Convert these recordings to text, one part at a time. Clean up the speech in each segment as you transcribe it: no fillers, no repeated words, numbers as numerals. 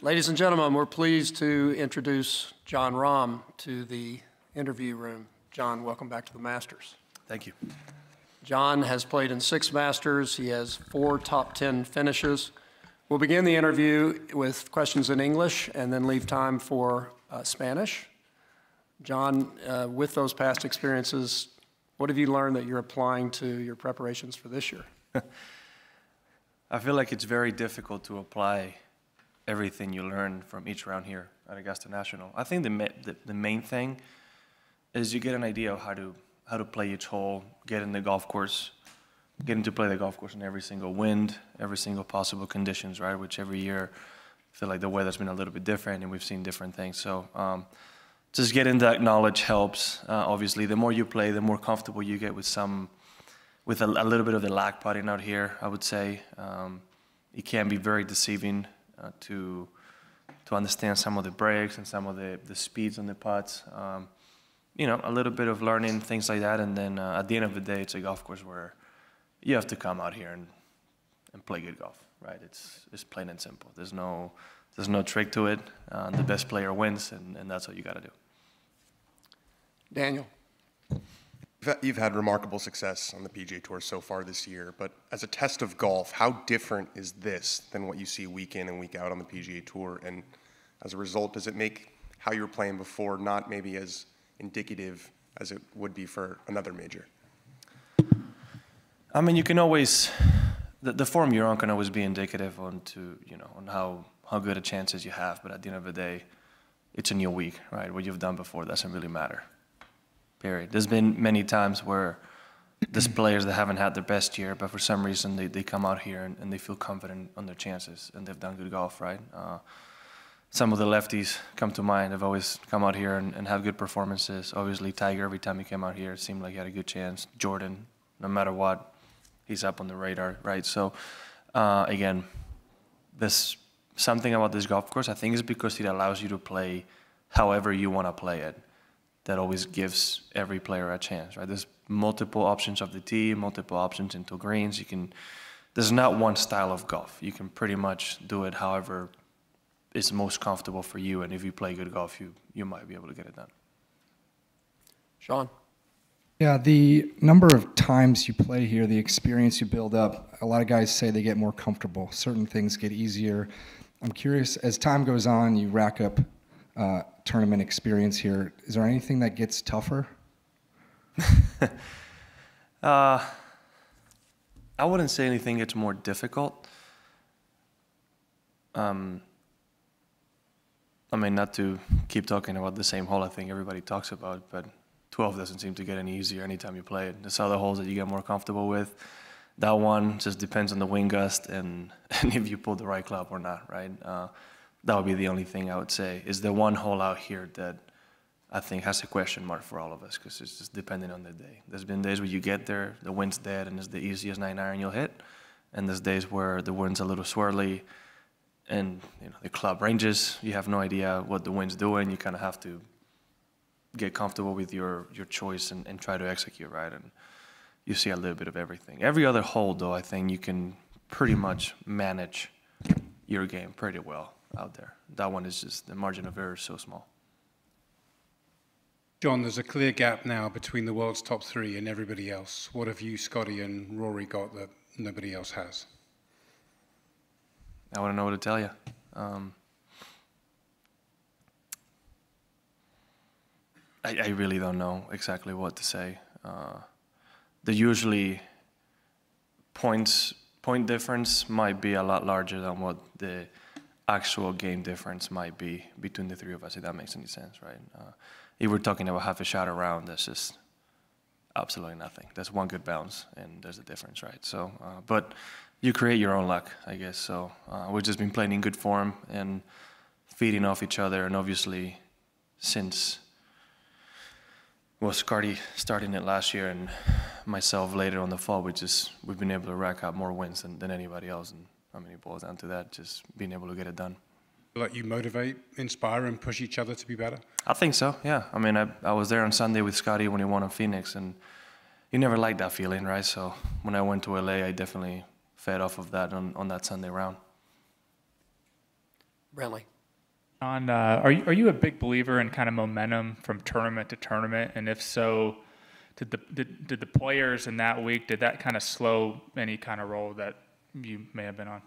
Ladies and gentlemen, we're pleased to introduce Jon Rahm to the interview room. Jon, welcome back to the Masters. Thank you. Jon has played in 6 Masters. He has 4 top 10 finishes. We'll begin the interview with questions in English and then leave time for Spanish. Jon, with those past experiences, what have you learned that you're applying to your preparations for this year? I feel like it's very difficult to apply everything you learn from each round here at Augusta National. I think the main thing is you get an idea of how to play each hole, get in the golf course, getting to play the golf course in every single wind, every single possible conditions, right? Which every year I feel like the weather's been a little bit different and we've seen different things. So just getting that knowledge helps. Obviously, the more you play, the more comfortable you get with a little bit of the lag putting out here, I would say. It can be very deceiving to understand some of the breaks and some of the speeds on the putts. You know, a little bit of learning, things like that, and then at the end of the day, it's a golf course where you have to come out here and play good golf, right? It's plain and simple. There's no trick to it. The best player wins, and that's what you got to do. Daniel. You've had remarkable success on the PGA Tour so far this year, but as a test of golf, how different is this than what you see week in and week out on the PGA Tour? And as a result, does it make how you were playing before not maybe as indicative as it would be for another major? I mean, you can always, the form you're on can always be indicative on how good a chances you have, but at the end of the day, it's a new week, right? What you've done before doesn't really matter. Period. There's been many times where there's players that haven't had their best year, but for some reason they come out here and they feel confident on their chances, and they've done good golf, right? Some of the lefties come to mind. They've always come out here and have good performances. Obviously, Tiger, every time he came out here, it seemed like he had a good chance. Jordan, no matter what, he's up on the radar, right? So, again, there's something about this golf course. I think it's because it allows you to play however you want to play it. That always gives every player a chance, right? There's multiple options of the tee, multiple options into greens. There's not one style of golf. You can pretty much do it however is most comfortable for you, and if you play good golf, you might be able to get it done. Sean? Yeah, the number of times you play here, the experience you build up, a lot of guys say they get more comfortable. Certain things get easier. I'm curious, as time goes on, you rack up tournament experience here. Is there anything that gets tougher? I wouldn't say anything gets more difficult. I mean, not to keep talking about the same hole I think everybody talks about, but 12 doesn't seem to get any easier anytime you play it. There's other holes that you get more comfortable with. That one just depends on the wind gust and if you pull the right club or not, right? That would be the only thing I would say. Is the one hole out here that I think has a question mark for all of us, because it's just depending on the day. There's been days where you get there, the wind's dead, and it's the easiest 9-iron you'll hit. And there's days where the wind's a little swirly, and the club ranges. You have no idea what the wind's doing. You kind of have to get comfortable with your choice and try to execute right. And you see a little bit of everything. Every other hole, though, I think you can pretty much manage your game pretty well out there. That one is just, the margin of error is so small. Jon, there's a clear gap now between the world's top 3 and everybody else. What have you, Scotty, and Rory got that nobody else has? I wouldn't know what to tell you. I really don't know exactly what to say. Usually point difference might be a lot larger than what the actual game difference might be between the 3 of us, if that makes any sense, right? If we're talking about half a shot around, that's just absolutely nothing. That's one good bounce, and there's a difference, right? So, but you create your own luck, I guess. So we've just been playing in good form and feeding off each other, and obviously since, well, Scotty starting it last year and myself later on the fall, we've been able to rack up more wins than anybody else. And I mean, it boils down to that, just being able to get it done. Like you motivate, inspire, and push each other to be better? I think so, yeah. I mean, I was there on Sunday with Scotty when he won in Phoenix, and you never like that feeling, right? So when I went to LA, I definitely fed off of that on that Sunday round. Brantley. Are you a big believer in kind of momentum from tournament to tournament? And if so, did the players in that week, did that kind of slow any kind of role that you may have been on?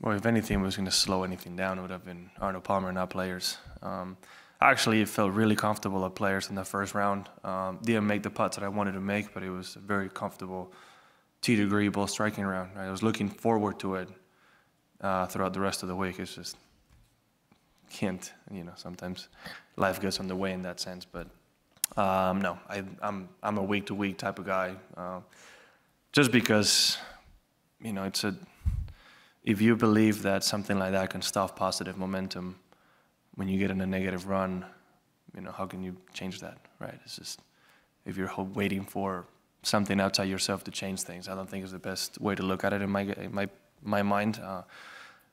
Well, if anything was going to slow anything down, it would have been Arnold Palmer, not players. I actually felt really comfortable at players in the first round. Didn't make the putts that I wanted to make, but it was a very comfortable tee-to-green ball striking round. I was looking forward to it throughout the rest of the week. It's just can't, sometimes life gets on the way in that sense. But no, I'm a week-to-week type of guy. Just because, if you believe that something like that can stop positive momentum when you get in a negative run, how can you change that, right? It's just, if you're waiting for something outside yourself to change things, I don't think is the best way to look at it in my mind.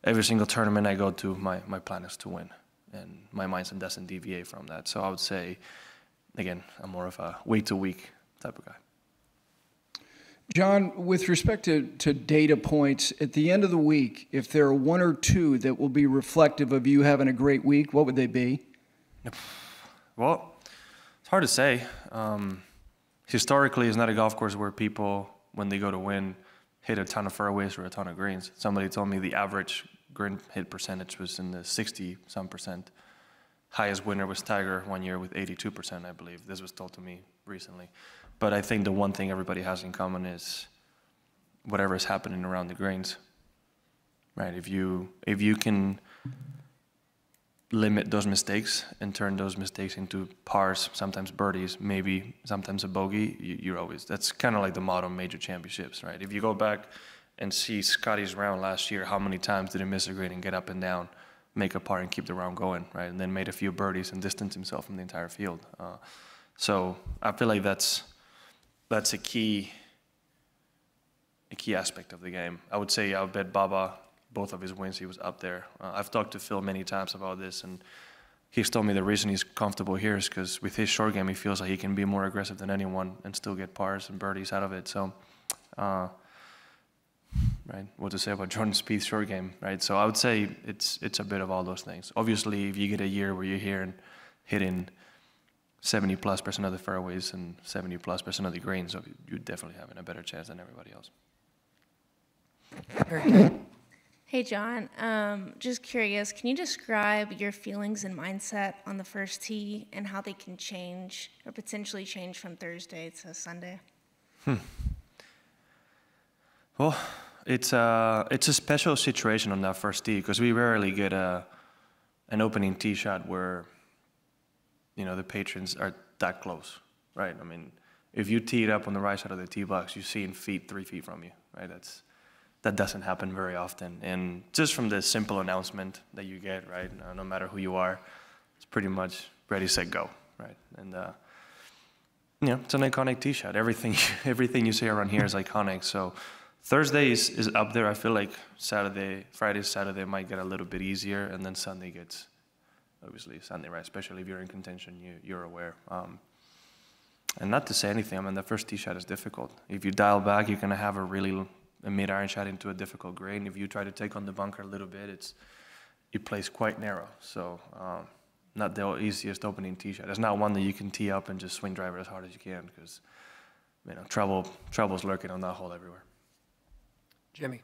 Every single tournament I go to, my plan is to win, and my mindset doesn't deviate from that. So I would say, again, I'm more of a week-to-week type of guy. Jon, with respect to data points, at the end of the week, if there are one or two that will be reflective of you having a great week, what would they be? Well, it's hard to say. Historically, it's not a golf course where people, when they go to win, hit a ton of fairways or a ton of greens. Somebody told me the average green hit percentage was in the 60-some%. Highest winner was Tiger one year with 82%, I believe. This was told to me recently. But I think the one thing everybody has in common is whatever is happening around the greens, right? If you can limit those mistakes and turn those mistakes into pars, sometimes birdies, maybe sometimes a bogey, you're always, that's kind of like the motto of major championships, right? If you go back and see Scotty's round last year, how many times did he miss a green and get up and down, make a par and keep the round going, right? And then made a few birdies and distanced himself from the entire field. So I feel like that's a key aspect of the game. I would say I'll bet Baba, both of his wins, he was up there. I've talked to Phil many times about this, and he's told me the reason he's comfortable here is because with his short game, he feels like he can be more aggressive than anyone and still get pars and birdies out of it. So, right, what to say about Jordan Spieth's short game, right? So I would say it's a bit of all those things. Obviously, if you get a year where you're here and hitting 70+% of the fairways and 70+% of the greens, so you're definitely having a better chance than everybody else. Very good. Hey, Jon. Just curious, can you describe your feelings and mindset on the first tee and how they can change or potentially change from Thursday to Sunday? Well, it's a special situation on that first tee because we rarely get an opening tee shot where the patrons are that close, right? I mean, if you tee it up on the right side of the tee box, you're seeing 3 feet from you, right? That doesn't happen very often. And just from the simple announcement that you get, right, no matter who you are, it's pretty much ready, set, go, right? And, it's an iconic tee shot. Everything you see around here is iconic. So Thursday is up there. I feel like Friday, Saturday might get a little bit easier, and then Sunday gets, obviously, Sunday, right? Especially if you're in contention, you're aware. And not to say anything, I mean, the first tee shot is difficult. If you dial back, you're going to have a mid-iron shot into a difficult green. If you try to take on the bunker a little bit, it plays quite narrow. So not the easiest opening tee shot. It's not one that you can tee up and just swing driver as hard as you can because trouble's lurking on that hole everywhere. Jimmy.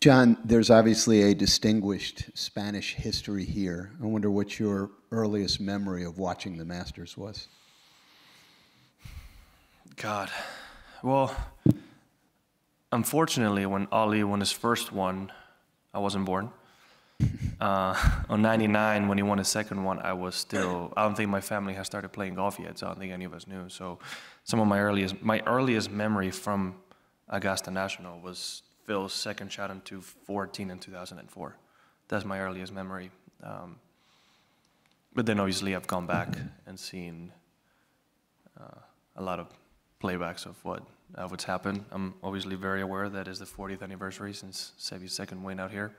Jon, there's obviously a distinguished Spanish history here. I wonder what your earliest memory of watching the Masters was. God. Well, unfortunately, when Ali won his first one, I wasn't born. On 99, when he won his second one, I don't think my family had started playing golf yet, so I don't think any of us knew. So some of my earliest memory from Augusta National was Phil's second shot in 2014 and 2004. That's my earliest memory. But then obviously I've gone back and seen a lot of playbacks of what's happened. I'm obviously very aware that it's the 40th anniversary since Seve's second win out here.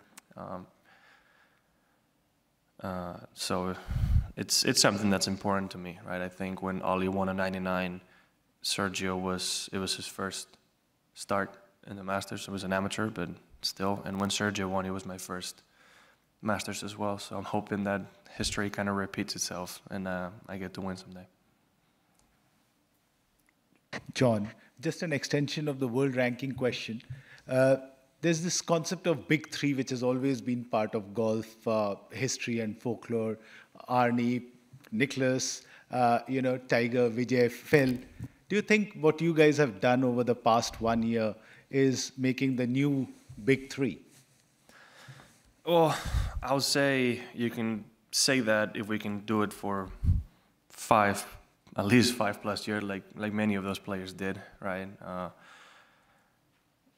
So it's something that's important to me, right? I think when Ali won in 99, it was his first start in the Masters. It was an amateur, but still. And when Sergio won, it was my first Masters as well. So I'm hoping that history kind of repeats itself and I get to win someday. John, just an extension of the world ranking question. There's this concept of big three, which has always been part of golf history and folklore. Arnie, Nicholas, Tiger, Vijay, Phil. Do you think what you guys have done over the past 1 year is making the new big three? Well, I would say you can say that if we can do it for at least 5+ years, like many of those players did, right?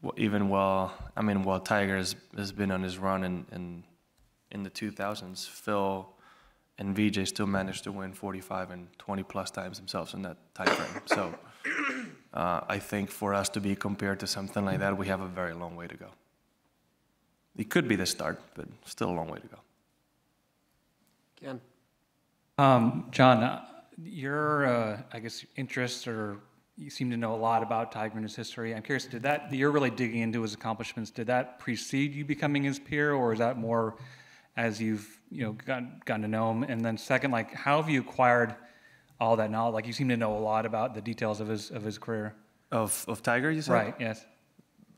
While Tiger has been on his run in the 2000s, Phil and Vijay still managed to win 45 and 20+ times themselves in that time frame. So I think for us to be compared to something like that, we have a very long way to go. It could be the start, but still a long way to go. Ken? John, your, interest, or you seem to know a lot about Tiger and his history. I'm curious, you're really digging into his accomplishments. Did that precede you becoming his peer, or is that more as you've gotten to know him? And then second, how have you acquired all that knowledge? You seem to know a lot about the details of his career. Of Tiger, you said? Right. Yes.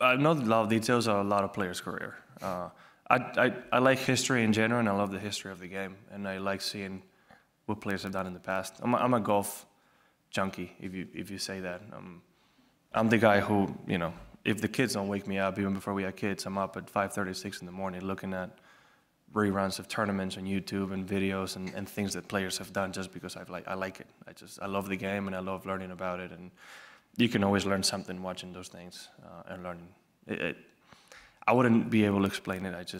I know a lot of details of a lot of players' career. I like history in general, and I love the history of the game, and I like seeing what players have done in the past. I'm a golf junkie, if you say that. I'm the guy who, if the kids don't wake me up, even before we had kids, I'm up at 5:30, 6 in the morning looking at reruns of tournaments on YouTube and videos and things that players have done just because I like it. I love the game and I love learning about it, and you can always learn something watching those things and learning. I wouldn't be able to explain it.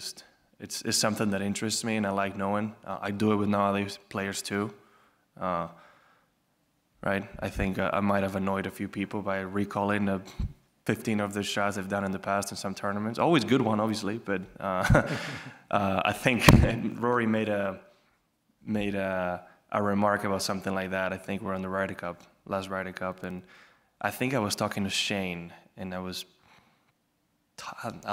It's something that interests me and I like knowing. I do it with nowadays players too. Right? I think I might have annoyed a few people by recalling 15 of the shots I've done in the past in some tournaments. Always good one, obviously, but I think Rory made a remark about something like that. I think we're on the last Ryder Cup, and I think I was talking to Shane, and I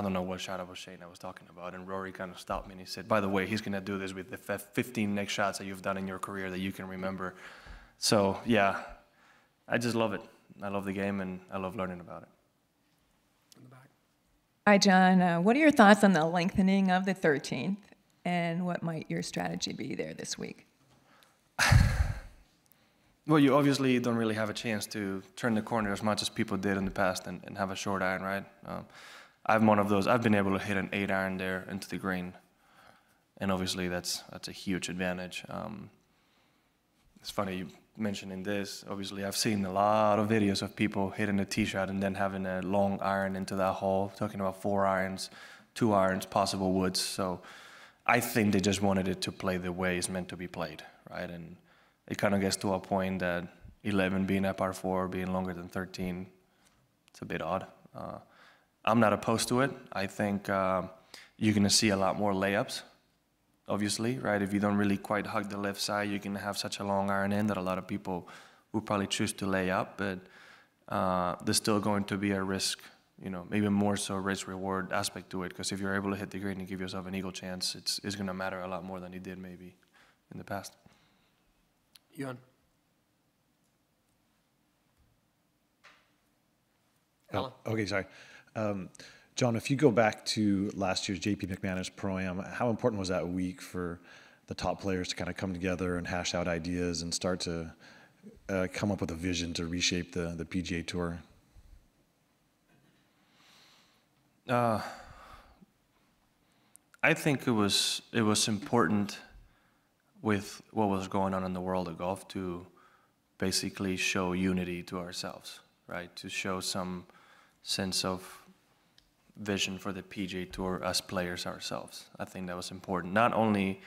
don't know what shot I was talking about, and Rory kind of stopped me and he said, by the way, he's going to do this with the 15 next shots that you've done in your career that you can remember. So, yeah, I just love it. I love the game, and I love learning about it. Hi, John. What are your thoughts on the lengthening of the 13th, and what might your strategy be there this week? Well, you obviously don't really have a chance to turn the corner as much as people did in the past and have a short iron, right? I'm one of those. I've been able to hit an 8-iron there into the green, and obviously that's a huge advantage. It's funny you mentioning this. Obviously, I've seen a lot of videos of people hitting a tee shot and then having a long iron into that hole, talking about 4 irons, 2 irons, possible woods. So I think they just wanted it to play the way it's meant to be played, right? And it kind of gets to a point that 11 being a par 4, being longer than 13, it's a bit odd. I'm not opposed to it. I think you're going to see a lot more layups, obviously, right? If you don't really quite hug the left side, you can have such a long iron in that a lot of people will probably choose to lay up, but there's still going to be a risk, maybe more so risk-reward aspect to it, because if you're able to hit the green and give yourself an eagle chance, it's going to matter a lot more than it did maybe in the past. Jon? Okay, sorry. John, if you go back to last year's JP McManus Pro-Am, how important was that week for the top players to kind of come together and hash out ideas and start to come up with a vision to reshape the PGA Tour? I think it was important with what was going on in the world of golf to basically show unity to ourselves, right? To show some sense of vision for the PGA Tour as players ourselves. I think that was important, not only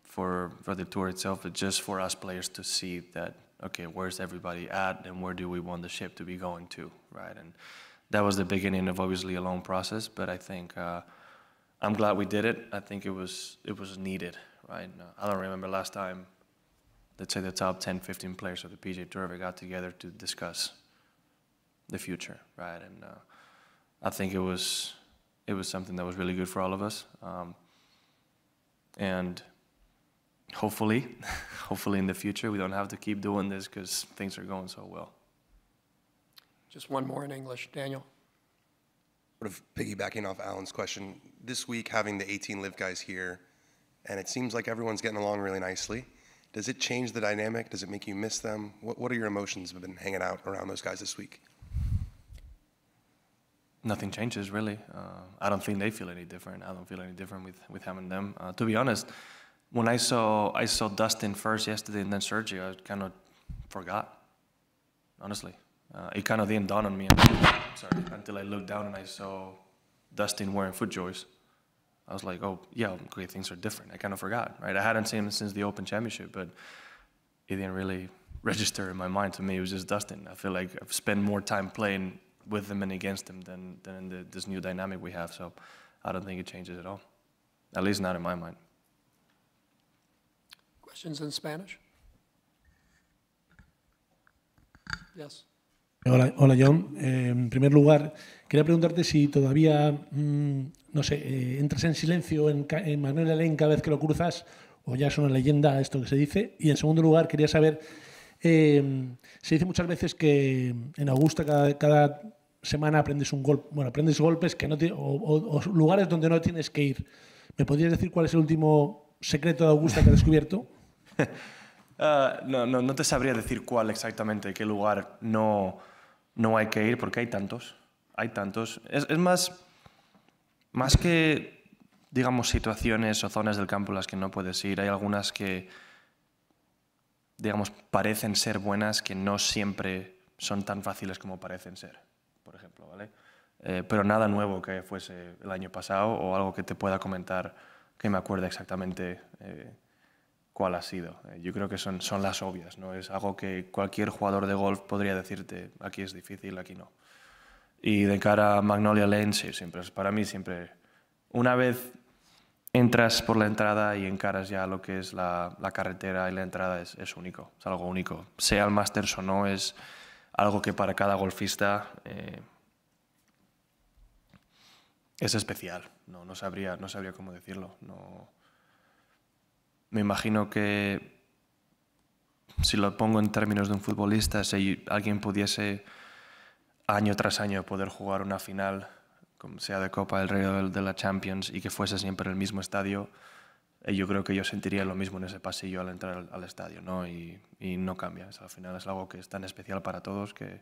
for the tour itself, but just for us players to see that, okay, where's everybody at and where do we want the ship to be going to, right? And that was the beginning of obviously a long process, but I think I'm glad we did it. I think it was needed, right? I don't remember last time, let's say the top 10, 15 players of the PGA Tour ever got together to discuss the future, right? And I think it was something that was really good for all of us. And hopefully, hopefully in the future we don't have to keep doing this because things are going so well. Just one more in English. Daniel? Sort of piggybacking off Alan's question, this week having the 18 live guys here, and it seems like everyone's getting along really nicely. Does it change the dynamic? Does it make you miss them? What are your emotions have been hanging out around those guys this week? Nothing changes, really. I don't think they feel any different. I don't feel any different with having them. To be honest, when I saw Dustin first yesterday and then Sergio, I kind of forgot, honestly. It kind of didn't dawn on me until I looked down and I saw Dustin wearing FootJoys. I was like, oh, yeah, great, things are different. I kind of forgot, right? I hadn't seen him since the Open Championship, but it didn't really register in my mind. To me, it was just Dustin. I feel like I've spent more time playing with him and against him than in this new dynamic we have, so I don't think it changes at all. At least not in my mind. Questions in Spanish? Yes. Hola, Jon. En primer lugar, quería preguntarte si todavía, no sé, entras en silencio en Magnolia Lane cada vez que lo cruzas o ya es una leyenda esto que se dice. Y en segundo lugar, quería saber, se dice muchas veces que en Augusta cada semana aprendes aprendes golpes que no o lugares donde no tienes que ir. ¿Me podrías decir cuál es el último secreto de Augusta que has descubierto? No te sabría decir cuál exactamente, qué lugar no hay que ir, porque hay tantos. Hay tantos. Es más que, digamos, situaciones o zonas del campo en las que no puedes ir. Hay algunas que, digamos, parecen ser buenas, que no siempre son tan fáciles como parecen ser, por ejemplo, ¿vale? Pero nada nuevo que fuese el año pasado o algo que te pueda comentar que me acuerde exactamente cuál ha sido. Yo creo que son las obvias, ¿no? Es algo que cualquier jugador de golf podría decirte, aquí es difícil, aquí no. Y de cara a Magnolia Lane, sí, para mí siempre, una vez entras por la entrada y encaras ya lo que es la carretera y la entrada es único, es algo único. Sea el Masters o no, es algo que para cada golfista es especial. No sabría cómo decirlo. No. Me imagino que, si lo pongo en términos de un futbolista, si alguien pudiese año tras año poder jugar una final, como sea de Copa del Rey o de la Champions, y que fuese siempre en el mismo estadio, yo creo que yo sentiría lo mismo en ese pasillo al entrar al estadio, ¿no? Y no cambia. Al final es algo que es tan especial para todos que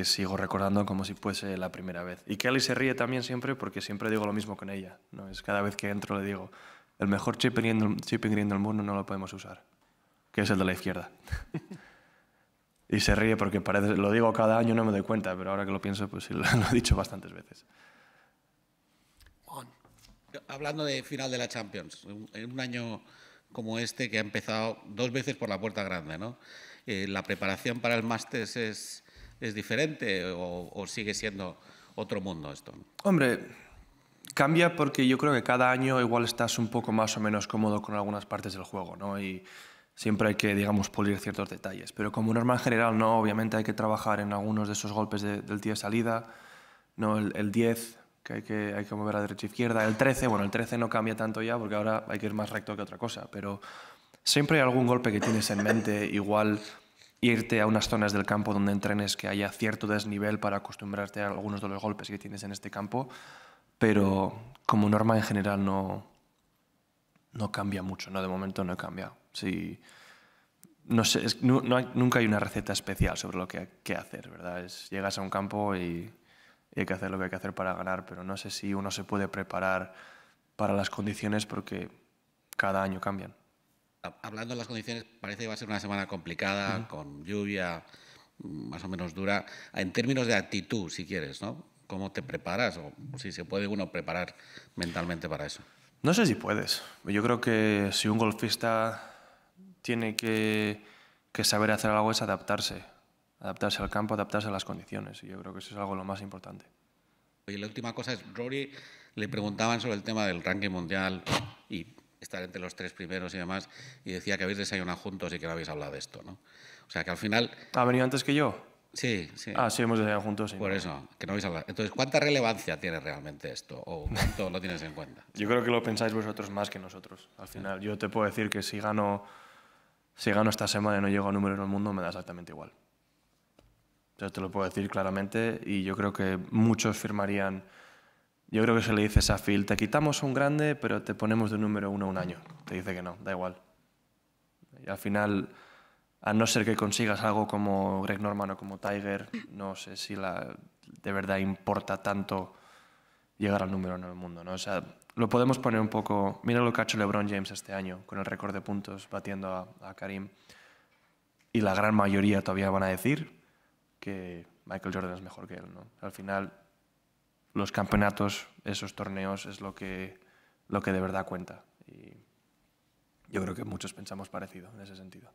sigo recordando como si fuese la primera vez. Y Kelly se ríe también siempre porque siempre digo lo mismo con ella, ¿no? Es cada vez que entro le digo, el mejor chip and green del mundo no lo podemos usar, que es el de la izquierda. Y se ríe porque lo digo cada año, no me doy cuenta, pero ahora que lo pienso, pues sí, lo he dicho bastantes veces. Hablando de final de la Champions, en un año como este que ha empezado 2 veces por la puerta grande, ¿no? ¿La preparación para el Masters es diferente o sigue siendo otro mundo esto? Hombre, cambia porque yo creo que cada año igual estás un poco más o menos cómodo con algunas partes del juego, ¿no? Y siempre hay que, digamos, pulir ciertos detalles. Pero como norma en general, no, obviamente hay que trabajar en algunos de esos golpes del tee de salida, ¿no? El 10, que hay que mover a derecha e izquierda. El 13, bueno, el 13 no cambia tanto ya porque ahora hay que ir más recto que otra cosa, pero siempre hay algún golpe que tienes en mente, igual irte a unas zonas del campo donde entrenes que haya cierto desnivel para acostumbrarte a algunos de los golpes que tienes en este campo, pero como norma en general no cambia mucho, ¿no? De momento no he cambiado. Sí, no sé, nunca hay una receta especial sobre lo que hay que hacer, ¿verdad? Llegas a un campo y hay que hacer lo que hay que hacer para ganar, pero no sé si uno se puede preparar para las condiciones porque cada año cambian. Hablando de las condiciones, parece que va a ser una semana complicada, con lluvia más o menos dura. En términos de actitud, si quieres, ¿no? ¿Cómo te preparas? O si se puede uno preparar mentalmente para eso. No sé si puedes. Yo creo que si un golfista tiene que saber hacer algo es adaptarse al campo, adaptarse a las condiciones. Y yo creo que eso es algo lo más importante. Y la última cosa es, Rory, le preguntaban sobre el tema del ranking mundial y estar entre los 3 primeros y demás, y decía que habéis desayunado juntos y que no habéis hablado de esto, ¿no? O sea, que al final... ¿Ha venido antes que yo? Sí, sí. Ah, sí, hemos desayunado juntos. Sí, Por eso, que no vais a hablar. Entonces, ¿cuánta relevancia tiene realmente esto? ¿O cuánto lo tienes en cuenta? Yo creo que lo pensáis vosotros más que nosotros. Al final, yo te puedo decir que si gano esta semana y no llego a número en el mundo, me da exactamente igual. Yo te lo puedo decir claramente y yo creo que muchos firmarían. Yo creo que se le dice a Phil, te quitamos un grande, pero te ponemos de número 1 un año. Te dice que no, da igual. Y al final, a no ser que consigas algo como Greg Norman o como Tiger, no sé si de verdad importa tanto llegar al número 1 en el mundo, ¿no? O sea, lo podemos poner un poco. Mira lo que ha hecho LeBron James este año, con el récord de puntos, batiendo a Karim. Y la gran mayoría todavía van a decir que Michael Jordan es mejor que él, ¿no? Al final, los campeonatos, esos torneos, es lo que de verdad cuenta. Y yo creo que muchos pensamos parecido en ese sentido.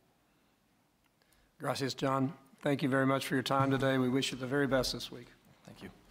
Gracias, Jon. Thank you very much for your time today. We wish you the very best this week. Thank you.